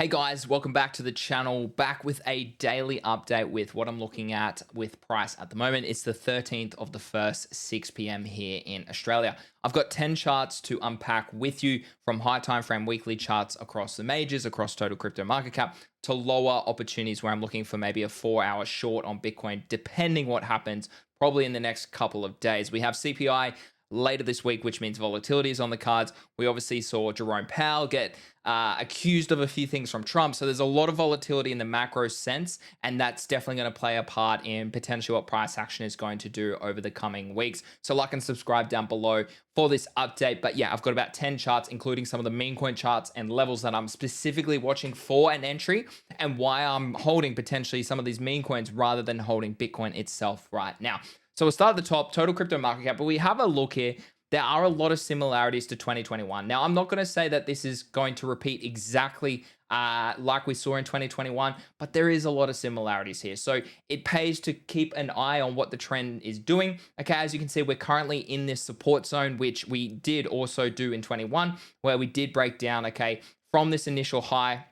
Hey guys, welcome back to the channel, back with a daily update with what I'm looking at with price at the moment. It's the 13th of the 1st, 6 p.m. here in Australia. I've got 10 charts to unpack with you, from high time frame weekly charts across the majors, across total crypto market cap, to lower opportunities where I'm looking for maybe a 4-hour short on Bitcoin, depending what happens probably in the next couple of days. We have CPI later this week, which means volatility is on the cards. We obviously saw Jerome Powell get accused of a few things from Trump. So there's a lot of volatility in the macro sense, and that's definitely going to play a part in potentially what price action is going to do over the coming weeks. So like and subscribe down below for this update. But yeah, I've got about 10 charts, including some of the meme coin charts and levels that I'm specifically watching for an entry, and why I'm holding potentially some of these meme coins rather than holding Bitcoin itself right now. So we'll start at the top, total crypto market cap, but we have a look here. There are a lot of similarities to 2021. Now, I'm not going to say that this is going to repeat exactly like we saw in 2021, but there is a lot of similarities here. So it pays to keep an eye on what the trend is doing. Okay, as you can see, we're currently in this support zone, which we did also do in 21, where we did break down, okay, from this initial high.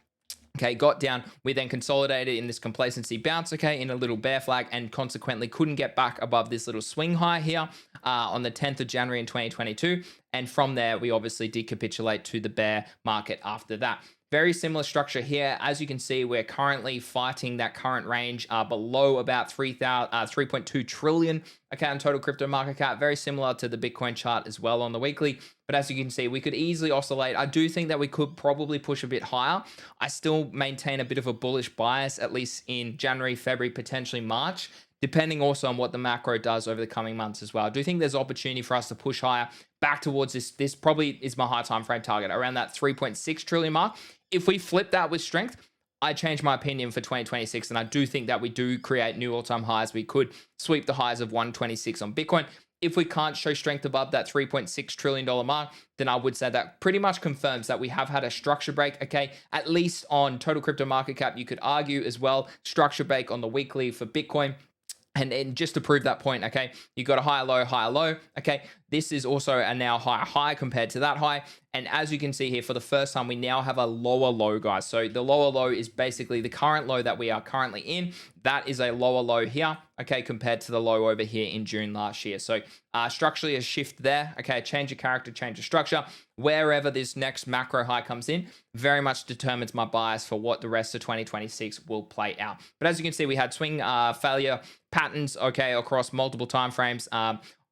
Okay, got down, we then consolidated in this complacency bounce, okay, in a little bear flag, and consequently couldn't get back above this little swing high here on the 10th of January in 2022. And from there, we obviously did capitulate to the bear market after that. Very similar structure here. As you can see, we're currently fighting that current range below about 3.2 trillion, okay, on total crypto market cap. Very similar to the Bitcoin chart as well on the weekly. But as you can see, we could easily oscillate. I do think that we could probably push a bit higher. I still maintain a bit of a bullish bias, at least in January, February, potentially March, depending also on what the macro does over the coming months as well. I do think there's opportunity for us to push higher back towards this. This probably is my high time frame target, around that 3.6 trillion mark. If we flip that with strength, I change my opinion for 2026, and I do think that we do create new all-time highs. We could sweep the highs of 126 on Bitcoin. If we can't show strength above that $3.6 trillion mark, then I would say that pretty much confirms that we have had a structure break, okay? At least on total crypto market cap, you could argue as well, structure break on the weekly for Bitcoin. And just to prove that point, okay, you got a higher low, okay? This is also a now higher high compared to that high. And as you can see here, for the first time, we now have a lower low, guys. So the lower low is basically the current low that we are currently in. That is a lower low here, okay, compared to the low over here in June last year. So structurally a shift there, okay, change of character, change of structure. Wherever this next macro high comes in, very much determines my bias for what the rest of 2026 will play out. But as you can see, we had swing failure patterns, okay, across multiple time frames.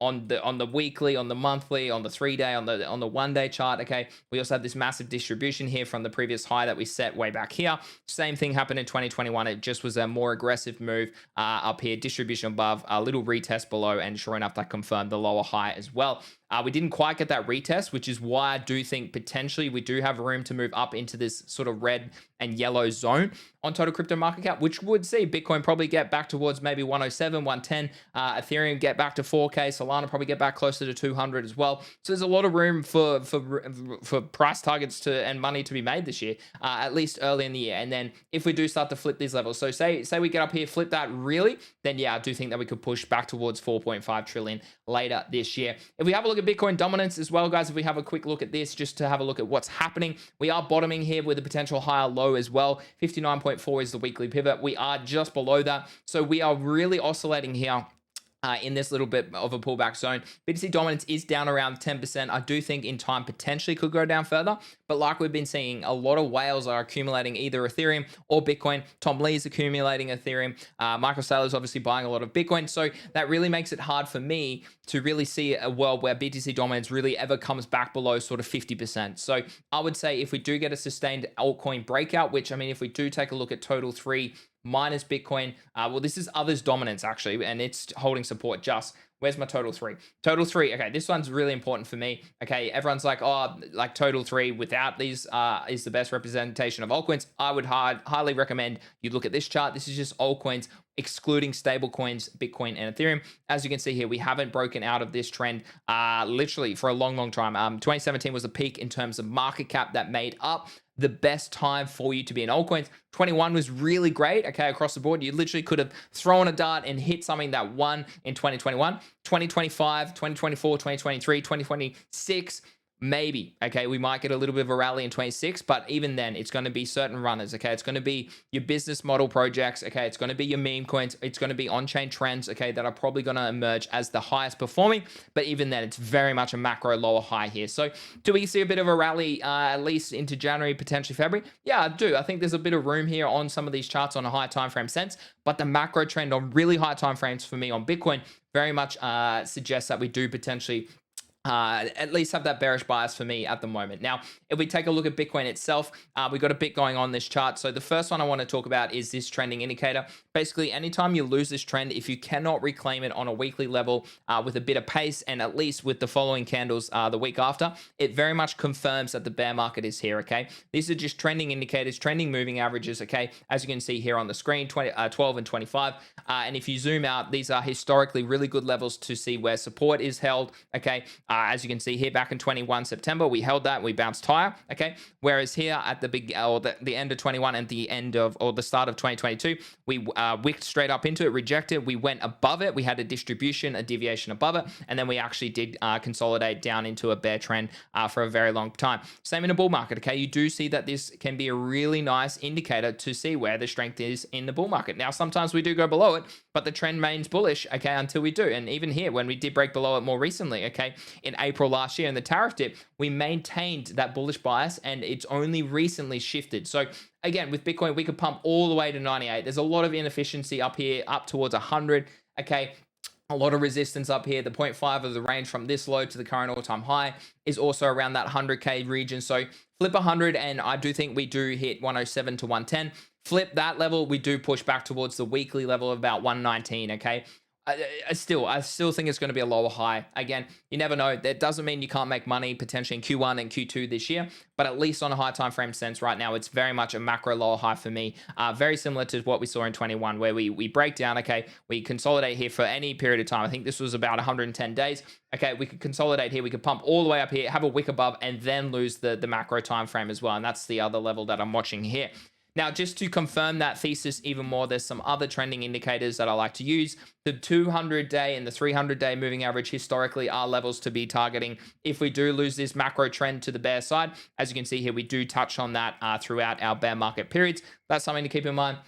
On the weekly, on the monthly, on the 3-day, on the 1-day chart, okay? We also have this massive distribution here from the previous high that we set way back here. Same thing happened in 2021. It just was a more aggressive move up here, distribution above, a little retest below, and sure enough, that confirmed the lower high as well. We didn't quite get that retest, which is why I do think potentially we do have room to move up into this sort of red and yellow zone on total crypto market cap, which would see Bitcoin probably get back towards maybe 107, 110, Ethereum get back to 4K, Solana probably get back closer to 200 as well. So there's a lot of room for price targets and money to be made this year, at least early in the year. And then if we do start to flip these levels, so say we get up here, flip that really, then yeah, I do think that we could push back towards 4.5 trillion later this year. If we have a look at Bitcoin dominance as well, guys, if we have a quick look at this, just to have a look at what's happening, we are bottoming here with a potential higher low as well. 59.4 is the weekly pivot. We are just below that. So we are really oscillating here in this little bit of a pullback zone. BTC dominance is down around 10%. I do think in time potentially could go down further, but like we've been seeing, a lot of whales are accumulating either Ethereum or Bitcoin. Tom Lee's accumulating Ethereum. Michael Saylor's obviously buying a lot of Bitcoin. So that really makes it hard for me to really see a world where BTC dominance really ever comes back below sort of 50%. So I would say if we do get a sustained altcoin breakout, which I mean, if we do take a look at total 3 minus Bitcoin, well, this is others dominance actually, and it's holding support just. Where's my total 3? Total 3, okay, this one's really important for me. Okay, everyone's like, oh, like total 3 without these is the best representation of altcoins. I would highly recommend you look at this chart. This is just altcoins excluding stable coins, Bitcoin and Ethereum. As you can see here, we haven't broken out of this trend literally for a long time. 2017 was a peak in terms of market cap that made up the best time for you to be in altcoins. 21 was really great, okay, across the board. You literally could have thrown a dart and hit something that won in 2021. 2025, 2024, 2023, 2026, maybe, okay, we might get a little bit of a rally in 26, but even then, it's going to be certain runners, okay? It's going to be your business model projects, okay? It's going to be your meme coins. It's going to be on-chain trends, okay, that are probably going to emerge as the highest performing, but even then, it's very much a macro lower high here. So do we see a bit of a rally at least into January, potentially February? Yeah, I do. I think there's a bit of room here on some of these charts on a high time frame sense, but the macro trend on really high time frames for me on Bitcoin very much suggests that we do potentially at least have that bearish bias for me at the moment. Now, if we take a look at Bitcoin itself, we've got a bit going on this chart. So the first one I want to talk about is this trending indicator. Basically, anytime you lose this trend, if you cannot reclaim it on a weekly level with a bit of pace, and at least with the following candles the week after, it very much confirms that the bear market is here, okay? These are just trending indicators, trending moving averages, okay? As you can see here on the screen, 12 and 25. And if you zoom out, these are historically really good levels to see where support is held, okay? As you can see here, back in 21 September, we held that, we bounced higher, okay? Whereas here at the big, or the end of 21 and the end of, or the start of 2022, we wicked straight up into it, rejected, we went above it, we had a distribution, a deviation above it, and then we actually did consolidate down into a bear trend for a very long time. Same in a bull market, okay? You do see that this can be a really nice indicator to see where the strength is in the bull market. Now, sometimes we do go below it, but the trend remains bullish, okay, until we do. And even here, when we did break below it more recently, okay, in April last year in the tariff dip, we maintained that bullish bias, and it's only recently shifted. So again, with Bitcoin, we could pump all the way to 98. There's a lot of inefficiency up here, up towards 100, okay? A lot of resistance up here. The 0.5 of the range from this low to the current all-time high is also around that 100K region. So flip 100, and I do think we do hit 107 to 110. Flip that level, we do push back towards the weekly level of about 119, okay? I still think it's going to be a lower high. Again, you never know. That doesn't mean you can't make money potentially in Q1 and Q2 this year, but at least on a high time frame sense right now, it's very much a macro lower high for me. Very similar to what we saw in 21, where we break down, okay, we consolidate here for any period of time. I think this was about 110 days. Okay, we could consolidate here. We could pump all the way up here, have a wick above, and then lose the macro time frame as well. And that's the other level that I'm watching here. Now, just to confirm that thesis even more, there's some other trending indicators that I like to use. The 200-day and the 300-day moving average historically are levels to be targeting if we do lose this macro trend to the bear side. As you can see here, we do touch on that throughout our bear market periods. That's something to keep in mind.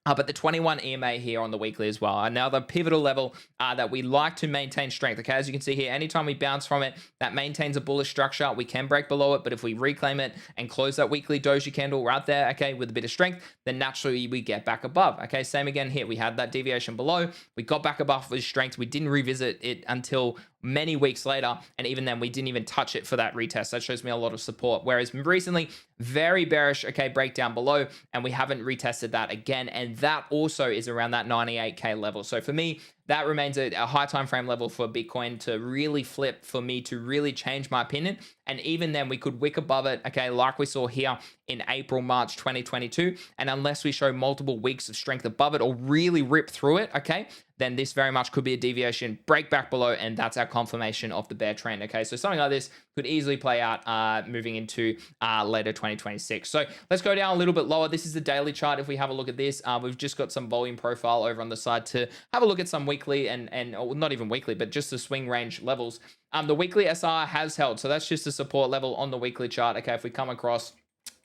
But the 21 EMA here on the weekly as well. Another pivotal level that we like to maintain strength. Okay, as you can see here, anytime we bounce from it, that maintains a bullish structure. We can break below it, but if we reclaim it and close that weekly doji candle right there, okay, with a bit of strength, then naturally we get back above. Okay, same again here. We had that deviation below. We got back above with strength. We didn't revisit it until many weeks later, and even then we didn't even touch it for that retest. That shows me a lot of support. Whereas recently, very bearish, okay, breakdown below, and we haven't retested that again, and that also is around that 98K level. So for me, that remains a high time frame level for Bitcoin to really flip, for me to really change my opinion. And even then, we could wick above it, okay, like we saw here in April, March 2022. And unless we show multiple weeks of strength above it or really rip through it, okay, then this very much could be a deviation, break back below, and that's our confirmation of the bear trend, okay? So something like this could easily play out moving into later 2026. So let's go down a little bit lower. This is the daily chart. If we have a look at this, we've just got some volume profile over on the side to have a look at some weekly and or not even weekly, but just the swing range levels. The weekly SR has held, so that's just a support level on the weekly chart. Okay, if we come across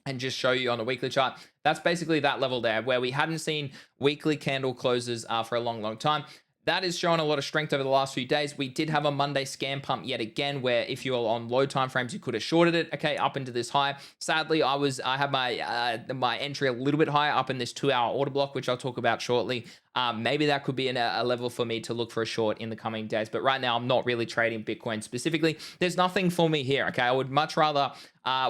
and just show you on the weekly chart, that's basically that level there where we hadn't seen weekly candle closes for a long time. That is showing a lot of strength over the last few days. We did have a Monday scam pump yet again, where if you were on low time frames, you could have shorted it, okay, up into this high. Sadly, I had my entry a little bit higher up in this 2-hour order block, which I'll talk about shortly. Maybe that could be a level for me to look for a short in the coming days. But right now, I'm not really trading Bitcoin specifically. There's nothing for me here, okay? I would much rather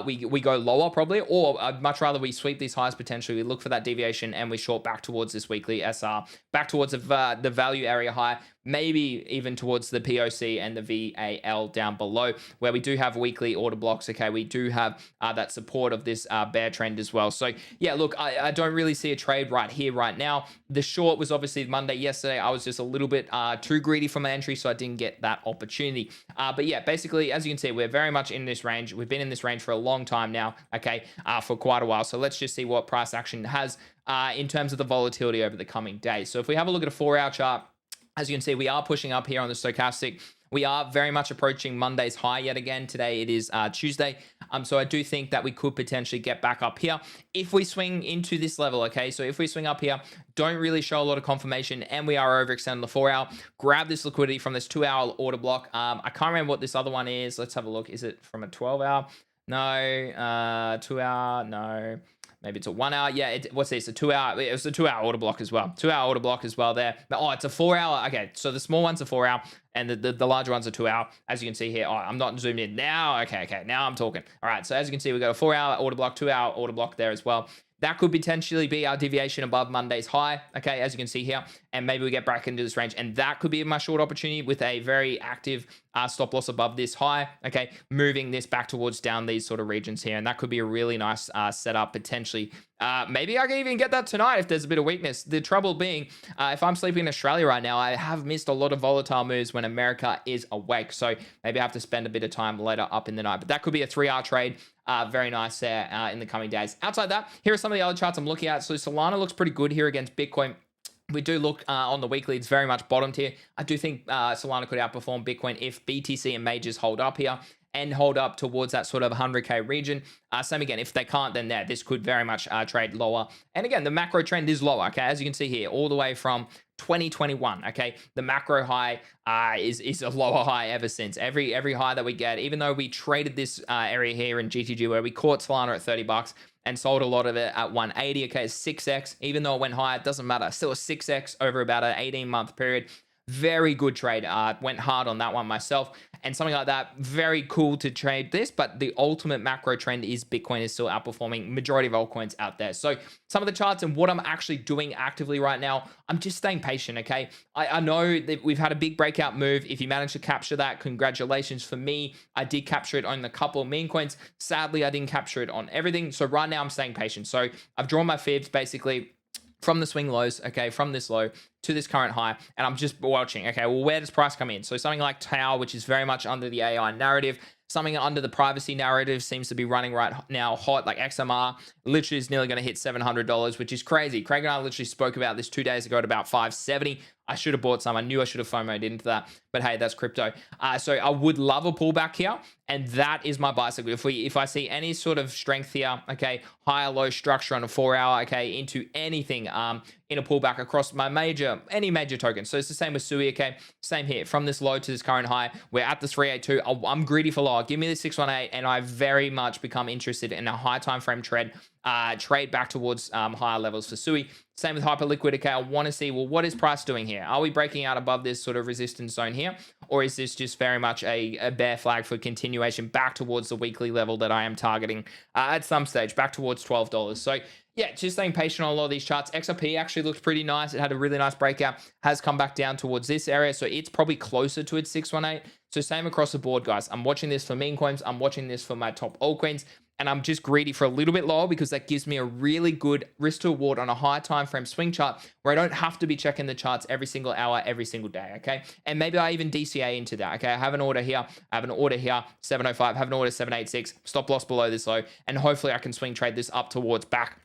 we go lower probably, or I'd much rather we sweep these highs potentially. We look for that deviation and we short back towards this weekly SR, back towards the value area high, maybe even towards the POC and the VAL down below, where we do have weekly order blocks. Okay, we do have that support of this bear trend as well. So yeah, look, I don't really see a trade right here, right now. The short was obviously Monday yesterday. I was just a little bit too greedy for my entry, so I didn't get that opportunity. But yeah, basically, as you can see, we're very much in this range. We've been in this range for a long time now, okay, for quite a while. So let's just see what price action has in terms of the volatility over the coming days. So if we have a look at a 4-hour chart, As you can see, we are pushing up here on the stochastic. We are very much approaching Monday's high yet again. Today it is Tuesday. So I do think that we could potentially get back up here if we swing into this level, okay? So if we swing up here, don't really show a lot of confirmation, and we are overextending the 4-hour. Grab this liquidity from this 2-hour order block. I can't remember what this other one is. Let's have a look. Is it from a 12-hour? No. 2-hour? No. Maybe it's a 1 hour. Yeah, what's this? A 2-hour. It was a 2-hour order block as well. 2-hour order block as well there. But, oh, it's a 4-hour. Okay, so the small one's a 4-hour and the larger one's a 2-hour. As you can see here, oh, I'm not zoomed in now. Okay, now I'm talking. All right, so as you can see, we've got a 4-hour order block, 2-hour order block there as well. That could potentially be our deviation above Monday's high, okay, as you can see here. And maybe we get back into this range. And that could be my short opportunity with a very active stop loss above this high, okay, moving this back towards down these sort of regions here. And that could be a really nice setup potentially. Maybe I can even get that tonight if there's a bit of weakness. The trouble being, if I'm sleeping in Australia right now, I have missed a lot of volatile moves when America is awake. So maybe I have to spend a bit of time later up in the night. But that could be a 3-hour trade. Very nice there in the coming days. Outside that, here are some of the other charts I'm looking at. So Solana looks pretty good here against Bitcoin. We do look on the weekly, it's very much bottomed here. I do think Solana could outperform Bitcoin if BTC and majors hold up here and hold up towards that sort of 100K region. Same again, if they can't, then this could very much trade lower. And again, the macro trend is lower, okay? As you can see here, all the way from 2021, okay? The macro high is a lower high ever since. Every high that we get, even though we traded this area here in GTG where we caught Solana at $30 and sold a lot of it at 180, okay? It's 6x. Even though it went higher, it doesn't matter. Still a 6x over about an 18-month period. Very good trade. Went hard on that one myself. And something like that, very cool to trade this, but the ultimate macro trend is Bitcoin is still outperforming majority of altcoins out there. So some of the charts and what I'm actually doing actively right now, I'm just staying patient, okay? I know that we've had a big breakout move. If you managed to capture that, congratulations. For me, I did capture it on a couple of meme coins. Sadly, I didn't capture it on everything. So right now I'm staying patient. So I've drawn my fibs basically from the swing lows, okay, from this low to this current high, and I'm just watching, okay, well, where does price come in? So something like Tau, which is very much under the AI narrative, something under the privacy narrative seems to be running right now hot, like XMR, literally is nearly going to hit $700, which is crazy. Craig and I literally spoke about this 2 days ago at about 570. I should have bought some. I knew I should have FOMO'd into that, but hey, that's crypto. So I would love a pullback here, and that is my bicycle. If I see any sort of strength here, okay, higher low structure on a 4-hour, okay, into anything in a pullback across any major token. So it's the same with SUI, okay, same here. From this low to this current high, we're at the 382. I'm greedy for lower. Give me the 618, and I very much become interested in a high time frame trade back towards higher levels for SUI. Same with Hyperliquid. Okay, I want to see, well, what is price doing here? Are we breaking out above this sort of resistance zone here? Or is this just very much a bear flag for continuation back towards the weekly level that I am targeting at some stage, back towards $12? So yeah, just staying patient on a lot of these charts. XRP actually looks pretty nice. It had a really nice breakout, has come back down towards this area. So it's probably closer to its 618. So same across the board, guys. I'm watching this for meme coins. I'm watching this for my top altcoins. And I'm just greedy for a little bit lower because that gives me a really good risk to reward on a high time frame swing chart where I don't have to be checking the charts every single hour, every single day, okay? And maybe I even DCA into that, okay? I have an order here, 705, have an order 786, stop loss below this low, and hopefully I can swing trade this up towards back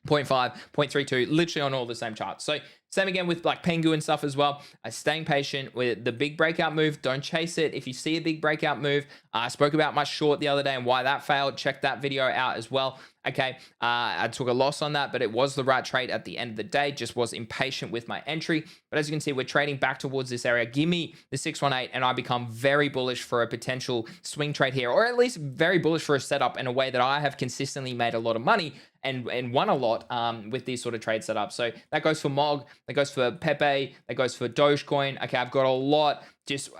0.5, 0.32, literally on all the same charts. So same again with like PENGU and stuff as well. Staying patient with the big breakout move. Don't chase it. If you see a big breakout move, I spoke about my short the other day and why that failed. Check that video out as well. Okay, I took a loss on that, but it was the right trade at the end of the day. Just was impatient with my entry. But as you can see, we're trading back towards this area. Give me the 618 and I become very bullish for a potential swing trade here, or at least very bullish for a setup in a way that I have consistently made a lot of money and won a lot with these sort of trade setups. So that goes for MOG, that goes for Pepe, that goes for Dogecoin. Okay, I've got a lot.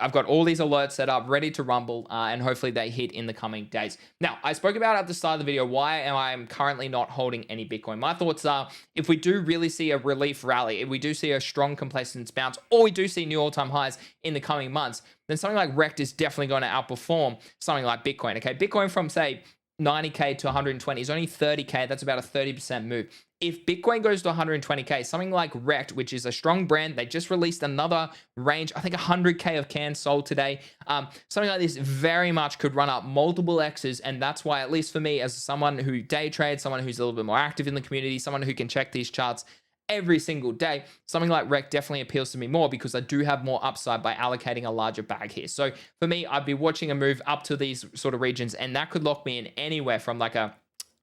I've got all these alerts set up, ready to rumble, and hopefully they hit in the coming days. Now, I spoke about at the start of the video why am I currently not holding any Bitcoin. My thoughts are, if we do really see a relief rally, if we do see a strong complacence bounce, or we do see new all-time highs in the coming months, then something like REKT is definitely going to outperform something like Bitcoin. Okay, Bitcoin from, say, 90K to 120 is only 30K. That's about a 30% move. If Bitcoin goes to 120K, something like REKT, which is a strong brand, they just released another range, I think 100K of cans sold today. Something like this very much could run up multiple X's. And that's why, at least for me, as someone who day trades, someone who's a little bit more active in the community, someone who can check these charts every single day, something like REKT definitely appeals to me more because I do have more upside by allocating a larger bag here. So for me, I'd be watching a move up to these sort of regions, and that could lock me in anywhere from like a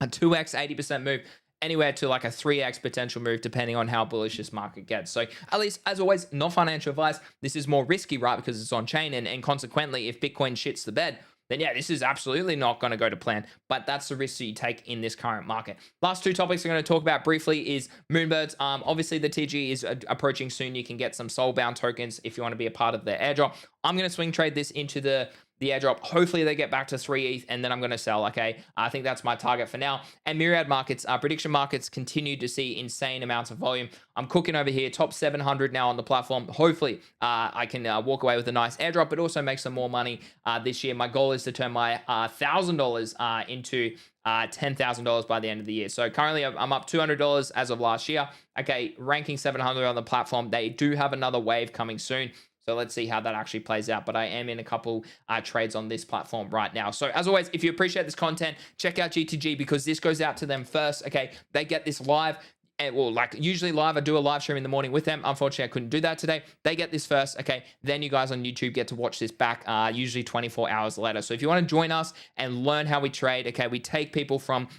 2x 80% move anywhere to like a 3x potential move depending on how bullish this market gets. So at least, as always, not financial advice. This is more risky, right? Because it's on chain, and consequently, if Bitcoin shits the bed, then yeah, this is absolutely not going to go to plan. But that's the risk that you take in this current market. Last two topics I'm going to talk about briefly is Moonbirds. Obviously, the TG is approaching soon. You can get some soulbound tokens if you want to be a part of their airdrop. I'm going to swing trade this into the airdrop. Hopefully they get back to 3 ETH, and then I'm going to sell. Okay, I think that's my target for now. And myriad markets, prediction markets continue to see insane amounts of volume. I'm cooking over here, top 700 now on the platform. Hopefully I can walk away with a nice airdrop, but also make some more money this year. My goal is to turn my $1,000 into $10,000 by the end of the year. So currently I'm up $200 as of last year. Okay, ranking 700 on the platform. They do have another wave coming soon. So let's see how that actually plays out. But I am in a couple trades on this platform right now. So as always, if you appreciate this content, check out GTG because this goes out to them first. Okay, they get this live. Well, like usually live, I do a live stream in the morning with them. Unfortunately, I couldn't do that today. They get this first. Okay, then you guys on YouTube get to watch this back usually 24 hours later. So if you want to join us and learn how we trade, okay, we take people from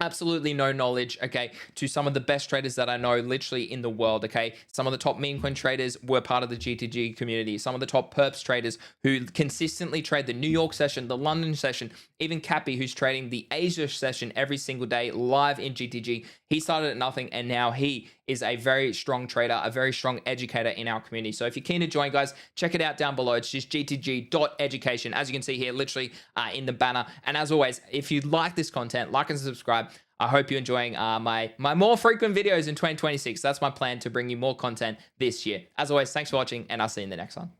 absolutely no knowledge, okay, to some of the best traders that I know literally in the world, okay? Some of the top meme coin traders were part of the GTG community. Some of the top perps traders who consistently trade the New York session, the London session, even Cappy, who's trading the Asia session every single day live in GTG. He started at nothing, and now he is a very strong trader, a very strong educator in our community. So if you're keen to join, guys, check it out down below. It's just gtg.education, as you can see here, literally in the banner. And as always, if you like this content, like and subscribe. I hope you're enjoying my more frequent videos in 2026. That's my plan, to bring you more content this year. As always, thanks for watching, and I'll see you in the next one.